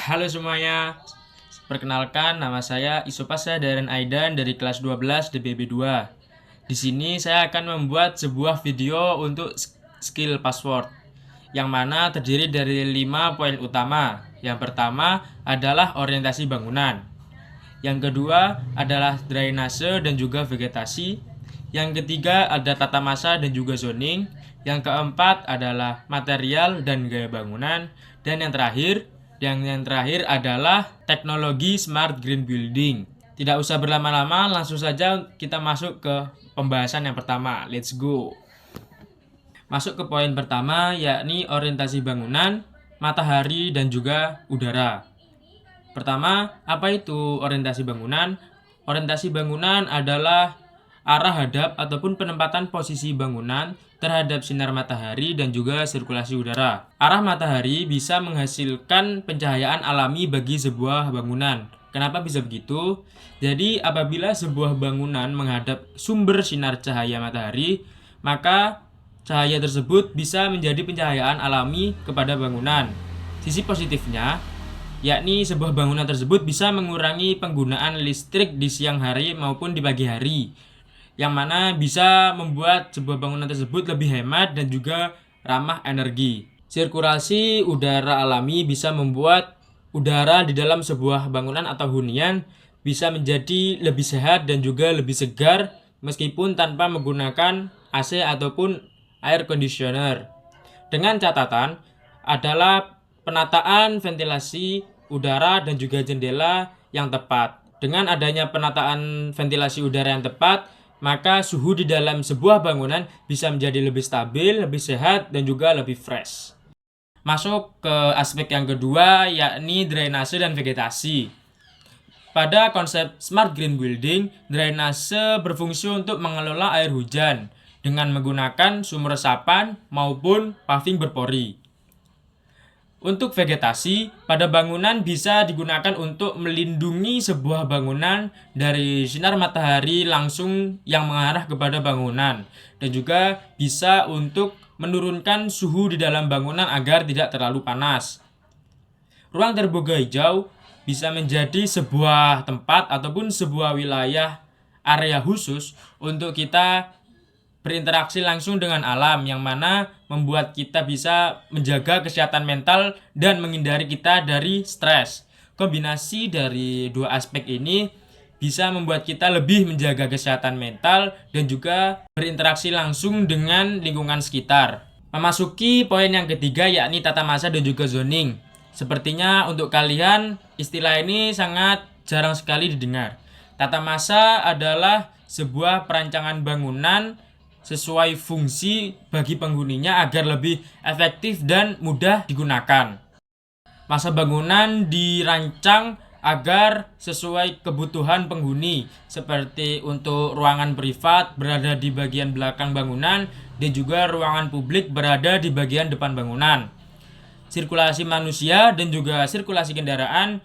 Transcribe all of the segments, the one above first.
Halo semuanya, perkenalkan nama saya Isopasa Daren Aidan dari kelas 12 DBB 2. Di sini saya akan membuat sebuah video untuk skill password yang mana terdiri dari 5 poin utama. Yang pertama adalah orientasi bangunan. Yang kedua adalah drainase dan juga vegetasi. Yang ketiga ada tata masa dan juga zoning. Yang keempat adalah material dan gaya bangunan. Dan yang terakhir adalah teknologi smart green building. Tidak usah berlama-lama, langsung saja kita masuk ke pembahasan yang pertama. Let's go. Masuk ke poin pertama, yakni orientasi bangunan, matahari dan juga udara. Pertama, apa itu orientasi bangunan? Orientasi bangunan adalah arah hadap ataupun penempatan posisi bangunan terhadap sinar matahari dan juga sirkulasi udara. Arah matahari bisa menghasilkan pencahayaan alami bagi sebuah bangunan. Kenapa bisa begitu? Jadi apabila sebuah bangunan menghadap sumber sinar cahaya matahari, maka cahaya tersebut bisa menjadi pencahayaan alami kepada bangunan. Sisi positifnya, yakni sebuah bangunan tersebut bisa mengurangi penggunaan listrik di siang hari maupun di pagi hari, yang mana bisa membuat sebuah bangunan tersebut lebih hemat dan juga ramah energi. Sirkulasi udara alami bisa membuat udara di dalam sebuah bangunan atau hunian bisa menjadi lebih sehat dan juga lebih segar meskipun tanpa menggunakan AC ataupun air conditioner. Dengan catatan adalah penataan ventilasi udara dan juga jendela yang tepat. Dengan adanya penataan ventilasi udara yang tepat, maka suhu di dalam sebuah bangunan bisa menjadi lebih stabil, lebih sehat, dan juga lebih fresh. Masuk ke aspek yang kedua, yakni drainase dan vegetasi. Pada konsep smart green building, drainase berfungsi untuk mengelola air hujan dengan menggunakan sumur resapan maupun paving berpori. Untuk vegetasi, pada bangunan bisa digunakan untuk melindungi sebuah bangunan dari sinar matahari langsung yang mengarah kepada bangunan, dan juga bisa untuk menurunkan suhu di dalam bangunan agar tidak terlalu panas. Ruang terbuka hijau bisa menjadi sebuah tempat ataupun sebuah wilayah area khusus untuk kita berinteraksi langsung dengan alam, yang mana membuat kita bisa menjaga kesehatan mental dan menghindari kita dari stres. Kombinasi dari dua aspek ini bisa membuat kita lebih menjaga kesehatan mental dan juga berinteraksi langsung dengan lingkungan sekitar. Memasuki poin yang ketiga, yakni tata masa dan juga zoning. Sepertinya untuk kalian istilah ini sangat jarang sekali didengar. Tata masa adalah sebuah perancangan bangunan sesuai fungsi bagi penghuninya agar lebih efektif dan mudah digunakan. Masa bangunan dirancang agar sesuai kebutuhan penghuni, seperti untuk ruangan privat berada di bagian belakang bangunan dan juga ruangan publik berada di bagian depan bangunan. Sirkulasi manusia dan juga sirkulasi kendaraan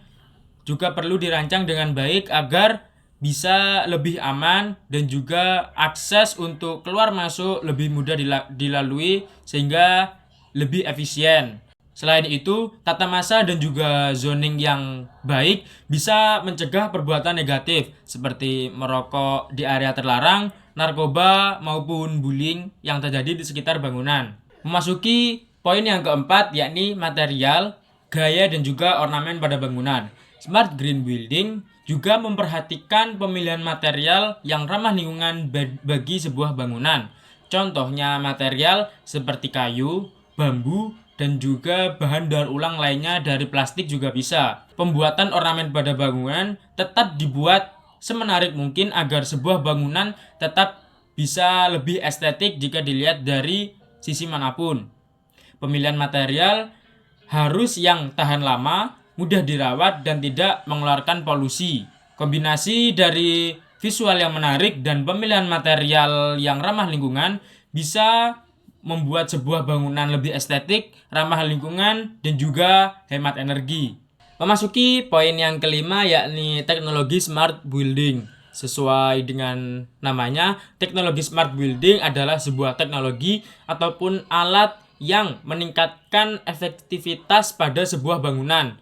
juga perlu dirancang dengan baik agar bisa lebih aman dan juga akses untuk keluar masuk lebih mudah dilalui sehingga lebih efisien. Selain itu, tata masa dan juga zoning yang baik bisa mencegah perbuatan negatif seperti merokok di area terlarang, narkoba maupun bullying yang terjadi di sekitar bangunan. Memasuki poin yang keempat, yakni material, gaya dan juga ornamen pada bangunan. Smart green building juga memperhatikan pemilihan material yang ramah lingkungan bagi sebuah bangunan. Contohnya material seperti kayu, bambu, dan juga bahan daur ulang lainnya dari plastik juga bisa. Pembuatan ornamen pada bangunan tetap dibuat semenarik mungkin agar sebuah bangunan tetap bisa lebih estetik jika dilihat dari sisi manapun. Pemilihan material harus yang tahan lama, mudah dirawat, dan tidak mengeluarkan polusi. Kombinasi dari visual yang menarik dan pemilihan material yang ramah lingkungan bisa membuat sebuah bangunan lebih estetik, ramah lingkungan, dan juga hemat energi. Memasuki poin yang kelima, yakni teknologi smart building. Sesuai dengan namanya, teknologi smart building adalah sebuah teknologi ataupun alat yang meningkatkan efektivitas pada sebuah bangunan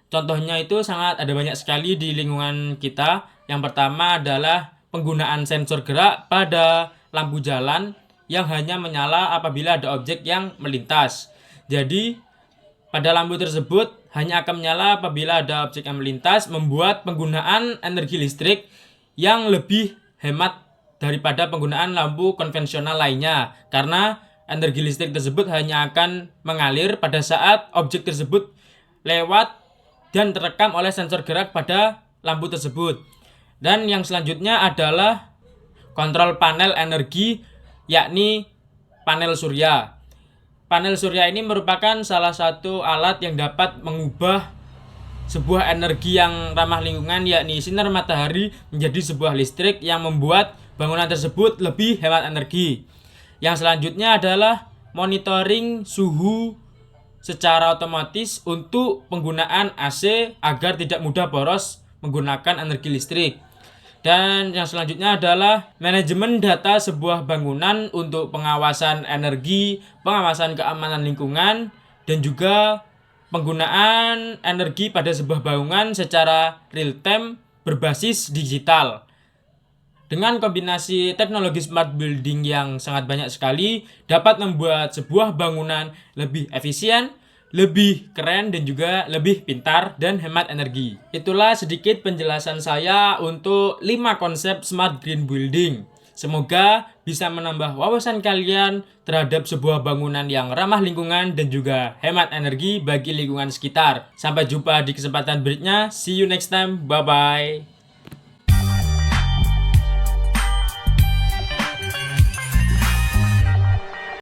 Contohnya itu ada banyak sekali di lingkungan kita. Yang pertama adalah penggunaan sensor gerak pada lampu jalan yang hanya menyala apabila ada objek yang melintas. Jadi, pada lampu tersebut hanya akan menyala apabila ada objek yang melintas, membuat penggunaan energi listrik yang lebih hemat daripada penggunaan lampu konvensional lainnya. Karena energi listrik tersebut hanya akan mengalir pada saat objek tersebut lewat dan terekam oleh sensor gerak pada lampu tersebut. Dan yang selanjutnya adalah kontrol panel energi, yakni panel surya. Panel surya ini merupakan salah satu alat yang dapat mengubah sebuah energi yang ramah lingkungan, yakni sinar matahari, menjadi sebuah listrik yang membuat bangunan tersebut lebih hemat energi. Yang selanjutnya adalah monitoring suhu secara otomatis untuk penggunaan AC agar tidak mudah boros menggunakan energi listrik. Dan yang selanjutnya adalah manajemen data sebuah bangunan untuk pengawasan energi, pengawasan keamanan lingkungan, dan juga penggunaan energi pada sebuah bangunan secara real time berbasis digital. Dengan kombinasi teknologi smart building yang sangat banyak sekali, dapat membuat sebuah bangunan lebih efisien, lebih keren, dan juga lebih pintar dan hemat energi. Itulah sedikit penjelasan saya untuk 5 konsep smart green building. Semoga bisa menambah wawasan kalian terhadap sebuah bangunan yang ramah lingkungan dan juga hemat energi bagi lingkungan sekitar. Sampai jumpa di kesempatan berikutnya. See you next time. Bye-bye.